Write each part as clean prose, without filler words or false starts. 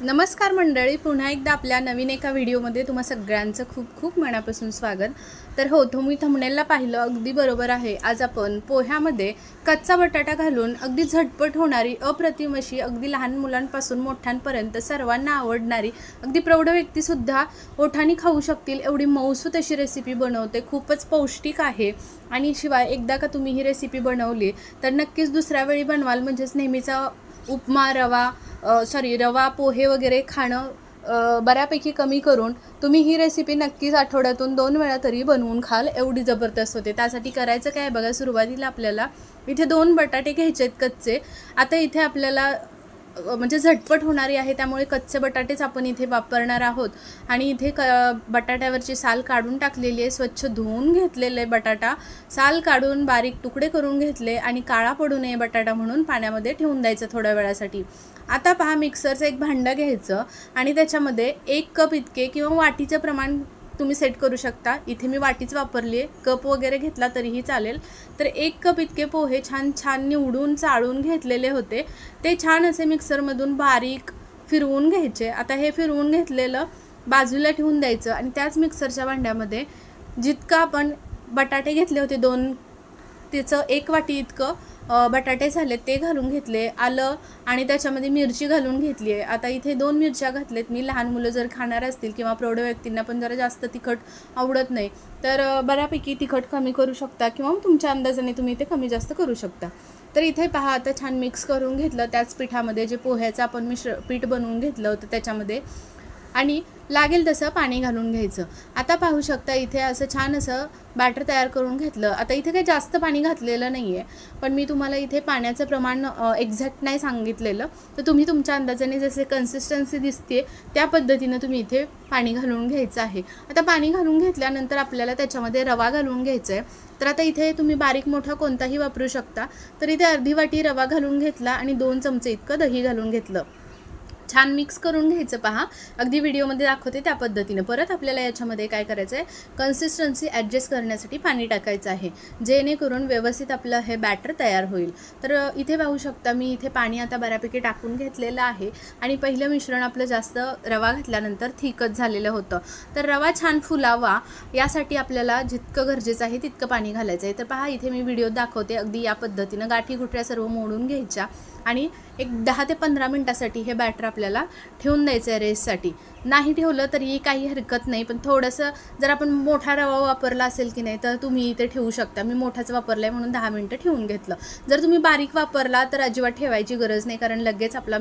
नमस्कार मंडळी, पुन्हा एकदा आपल्या नवीन एका व्हिडिओमध्ये तुम्हा सगळ्यांचं खूप खूप मनापासून स्वागत. तर हो, तुम्ही थंबनेलला पाहिलं अगदी बरोबर आहे. आज आपण पोह्यामध्ये कच्चा बटाटा घालून अगदी झटपट होणारी अप्रतिम अशी अगदी लहान मुलांपासून मोठ्यांपर्यंत सर्वांना आवडणारी अगदी प्रौढ व्यक्तीसुद्धा ओठाणी खाऊ शकतील एवढी मऊसूत अशी रेसिपी बनवते. खूपच पौष्टिक आहे आणि शिवाय एकदा का तुम्ही ही रेसिपी बनवली तर नक्कीच दुसऱ्या वेळी बनवाल. म्हणजेच नेहमीचा उपमा रवा पोहे वगैरे खाणं बऱ्यापैकी कमी करून तुम्ही ही रेसिपी नक्कीच आठवड्यातून 2 वेळा तरी बनवून खाल, एवढी जबरदस्त होते. त्यासाठी करायचं काय बघा, सुरुवातीला आपल्याला इथे 2 बटाटे घ्यायचे आहेत कच्चे. आता इथे आपल्याला म्हणजे झटपट होणारी आहे त्यामुळे कच्चे बटाटेच आपण इथे वापरणार आहोत. आणि इथे बटाट्यावरची साल काढून टाकलेली आहे, स्वच्छ धुवून घेतलेलं आहे. बटाटा साल काढून बारीक तुकडे करून घेतले आणि काळा पडू नये बटाटा म्हणून पाण्यामध्ये ठेवून द्यायचं थोड्या वेळासाठी. आता पहा, मिक्सरचं एक भांडं घ्यायचं आणि त्याच्यामध्ये 1 कप इतके किंवा वाटीचं प्रमाण तुम्ही सेट करू शकता. इथे मी वाटीच वापरली आहे, कप वगैरे घेतला तरीही चालेल. तर 1 कप इतके पोहे छान निवडून चाळून घेतलेले होते. ते छान असे मिक्सरमधून बारीक फिरवून घ्यायचे. आता हे फिरवून घेतलेलं बाजूला ठेवून द्यायचं आणि त्याच मिक्सरच्या भांड्यामध्ये जितकं आपण बटाटे घेतले होते 2, त्याचं 1 वाटी इतकं बटाटे झाले ते घालून घेतले. आलं आणि त्याच्यामध्ये मिरची घालून घेतली आहे. आता इथे 2 मिरच्या घातलेत मी. लहान मुलं जर खाणार असतील किंवा प्रौढ व्यक्तींना पण जरा जास्त तिखट आवडत नाही तर बऱ्यापैकी तिखट कमी करू शकता किंवा तुमच्या अंदाजाने तुम्ही ते कमी जास्त करू शकता. तर इथे पहा, आता छान मिक्स करून घेतलं त्याच पिठामध्ये जे पोह्याचं आपण पीठ बनवून घेतलं होतं त्याच्यामध्ये, आणि लागेल तसं पाणी घालून घ्यायचं. आता पाहू शकता इथे असं छान असं बॅटर तयार करून घेतलं. आता इथे काही जास्त पाणी घातलेलं नाही आहे, पण मी तुम्हाला इथे पाण्याचं प्रमाण एक्झॅक्ट नाही सांगितलेलं. तर तुम्ही तुमच्या अंदाजाने जसे कन्सिस्टन्सी दिसते त्या पद्धतीनं तुम्ही इथे पाणी घालून घ्यायचं आहे. आता पाणी घालून घेतल्यानंतर आपल्याला त्याच्यामध्ये रवा घालून घ्यायचा आहे. तर आता इथे तुम्ही बारीक मोठा कोणताही वापरू शकता. तर इथे अर्धी वाटी रवा घालून घेतला आणि 2 चमचे इतकं दही घालून घेतलं. छान मिक्स करून घ्यायचं. पहा, अगदी व्हिडिओमध्ये दाखवते त्या पद्धतीनं. परत आपल्याला याच्यामध्ये काय करायचं आहे, कन्सिस्टन्सी ॲडजस्ट करण्यासाठी पाणी टाकायचं आहे, जेणेकरून व्यवस्थित आपलं हे बॅटर तयार होईल. तर इथे पाहू शकता मी इथे पाणी आता बऱ्यापैकी टाकून घेतलेलं आहे आणि पहिलं मिश्रण आपलं जास्त रवा घातल्यानंतर थिकच झालेलं होतं. तर रवा छान फुलावा यासाठी आपल्याला जितकं गरजेचं आहे तितकं पाणी घालायचं आहे. तर पहा, इथे मी व्हिडिओत दाखवते अगदी या पद्धतीनं गाठी गुठऱ्या सर्व मोडून घ्यायच्या आणि एक 10 ते 15 मिनटासाठी हे बॅटर आपल्याला ठेवून द्यायचं आहे रेस्टसाठी. नाही ठेवलं तरी काही हरकत नाही, पण थोडंसं जर आपण मोठा रवा वापरला असेल की नाही तर तुम्ही इथे ठेवू शकता. मी मोठाच वापरला आहे म्हणून 10 मिनटं ठेवून घेतलं. जर तुम्ही बारीक वापरला तर अजिबात ठेवायची गरज नाही, कारण लगेच आपला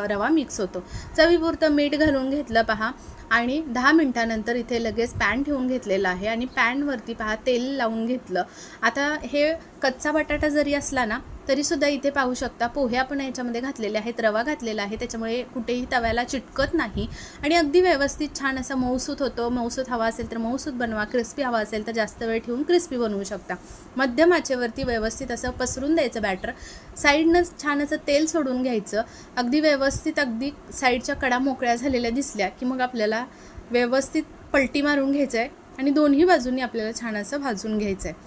रवा मिक्स होतो. चवीपुरतं मीठ घालून घेतलं पहा आणि 10 मिनटानंतर इथे लगेच पॅन ठेवून घेतलेला आहे आणि पॅनवरती पहा तेल लावून घेतलं. आता हे कच्चा बटाटा जरी असला ना तरीसुद्धा इथे पाहू शकता पोहे आपण याच्यामध्ये घातलेले आहेत, रवा घातलेला आहे, त्याच्यामुळे कुठेही तव्याला चिटकत नाही आणि अगदी व्यवस्थित छान असं मऊसूत होतो. मऊसूत हवा असेल तर मऊसूत बनवा, क्रिस्पी हवा असेल तर जास्त वेळ ठेवून क्रिस्पी बनवू शकता. मध्यम आचेवरती व्यवस्थित असं पसरून द्यायचं बॅटर. साईडनं छान असं तेल सोडून घ्यायचं. अगदी व्यवस्थित अगदी साईडच्या कडा मोकळ्या झालेल्या दिसल्या की मग आपल्याला व्यवस्थित पलटी मारून घ्यायचं आहे आणि दोन्ही बाजूंनी आपल्याला छान असं भाजून घ्यायचं आहे.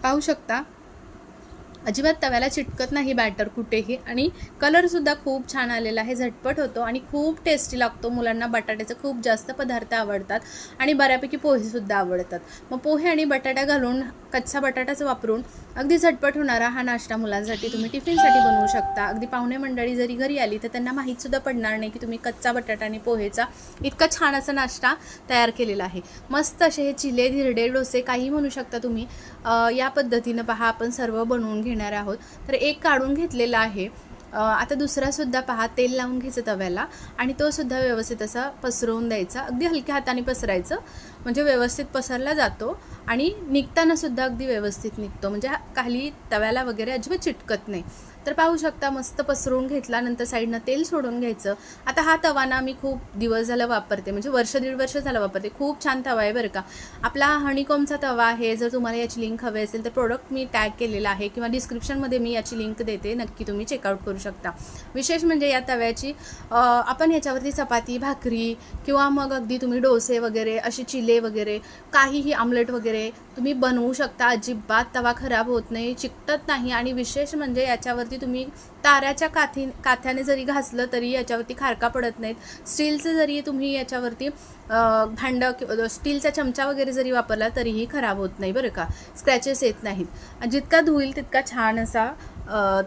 पाहू शकता अजिबात तव्याला चिटकत नाही बॅटर कुठेही आणि कलरसुद्धा खूप छान आलेला आहे. झटपट होतो आणि खूप टेस्टी लागतो. मुलांना बटाट्याचे खूप जास्त पदार्थ आवडतात आणि बऱ्यापैकी पोहेसुद्धा आवडतात. मग पोहे आणि बटाटा घालून कच्चा बटाटाच वापरून अगदी झटपट होणारा हा नाश्ता मुलांसाठी तुम्ही टिफिनसाठी बनवू शकता. अगदी पाहुणे मंडळी जरी घरी आली तर त्यांना माहीतसुद्धा पडणार नाही की तुम्ही कच्चा बटाटा आणि पोहेचा इतका छान असा नाश्ता तयार केलेला आहे. मस्त असे हे चिले, धिरडे, डोसे काही म्हणू शकता तुम्ही. या पद्धतीनं पहा आपण सर्व बनवून घेणार आहोत. तर एक काढून घेतलेला आहे. आता दुसरासुद्धा पहा तेल लावून घ्यायचं तव्याला आणि तोसुद्धा व्यवस्थित असा पसरवून द्यायचा. अगदी हलक्या हाताने पसरायचं म्हणजे व्यवस्थित पसरला जातो आणि निघतानासुद्धा अगदी व्यवस्थित निघतो, म्हणजे खाली तव्याला वगैरे अजिबात चिटकत नाही. तर पाहू शकता मस्त पसरवून घेतला. नंतर साईडनं तेल सोडून घ्यायचं. आता हा तवा ना मी खूप दिवस झालं वापरते, म्हणजे 1-1.5 वर्ष झालं वापरते. खूप छान तवा आहे बरं का. आपला हनीकॉमचा तवा आहे. जर तुम्हाला याची लिंक हवी असेल तर प्रोडक्ट मी टॅग केलेला आहे किंवा डिस्क्रिप्शनमध्ये मी याची लिंक देते, नक्की तुम्ही चेकआउट करू शकता. विशेष म्हणजे या तव्याची आपण याच्यावरती चपाती, भाकरी किंवा मग अगदी तुम्ही डोसे वगैरे असे चिले वगैरे काहीही आमलेट वगैरे तुम्ही बनवू शकता. अजिबात तवा खराब होत नाही, चिकटत नाही आणि विशेष म्हणजे याच्यावरती याच्यावरती तुम्ही ताराच्या काथ्याने जरी घासलं तरी याच्यावरती खारका पडत नाहीत. स्टीलचं जरी तुम्ही याच्यावरती भांडं किंवा स्टीलचा चमचा वगैरे जरी वापरला तरीही खराब होत नाही बरं का, स्क्रॅचेस येत नाहीत. जितका धुईल तितका छान असा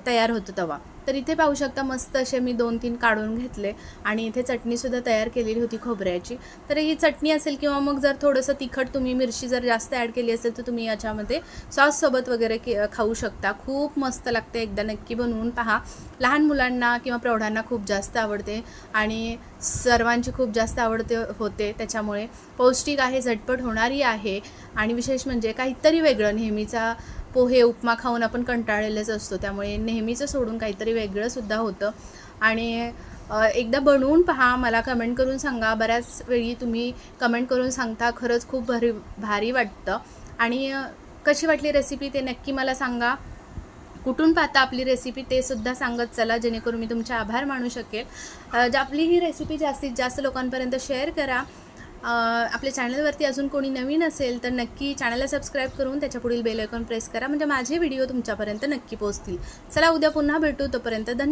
तयार होतो तवा. तर इथे पाहू शकता मस्त असे मी 2-3 काढून घेतले आणि इथे चटणीसुद्धा तयार केलेली होती खोबऱ्याची. तर ही चटणी असेल किंवा मग जर थोडंसं तिखट तुम्ही मिरची जर जास्त ॲड केली असेल तर तुम्ही याच्यामध्ये सॉससोबत वगैरे खाऊ शकता. खूप मस्त लागते, एकदा नक्की बनवून पहा. लहान मुलांना किंवा प्रौढांना खूप जास्त आवडते आणि सर्वांची खूप जास्त होते. त्याच्यामुळे पौष्टिक आहे, झटपट होणारी आहे आणि विशेष म्हणजे काहीतरी वेगळं. नेहमीचा पोहे उपमा खाऊन आपण कंटाळलेलेच असतो, त्यामुळे नेहमीचं सोडून काहीतरी वेगळंसुद्धा होतं. आणि एकदा बनवून पहा, मला कमेंट करून सांगा. बऱ्याच वेळी तुम्ही कमेंट करून सांगता, खरंच खूप भारी वाटतं. आणि कशी वाटली रेसिपी ते नक्की मला सांगा. कुठून पाहता आपली रेसिपी ते सुद्धा सांगत चला, जेणेकरून मी तुमचे आभार मानू शकेल. आपली ही रेसिपी जास्तीत जास्त लोकांपर्यंत शेअर करा. आपल्या चॅनलवरती अजून कोणी नवीन असेल तर नक्की चॅनलला सबस्क्राईब करून त्याच्या पुढील बेल आयकॉन प्रेस करा, म्हणजे माझे व्हिडिओ तुमच्यापर्यंत नक्की पोहोचतील. चला उद्या पुन्हा भेटू, तोपर्यंत धन्यवाद.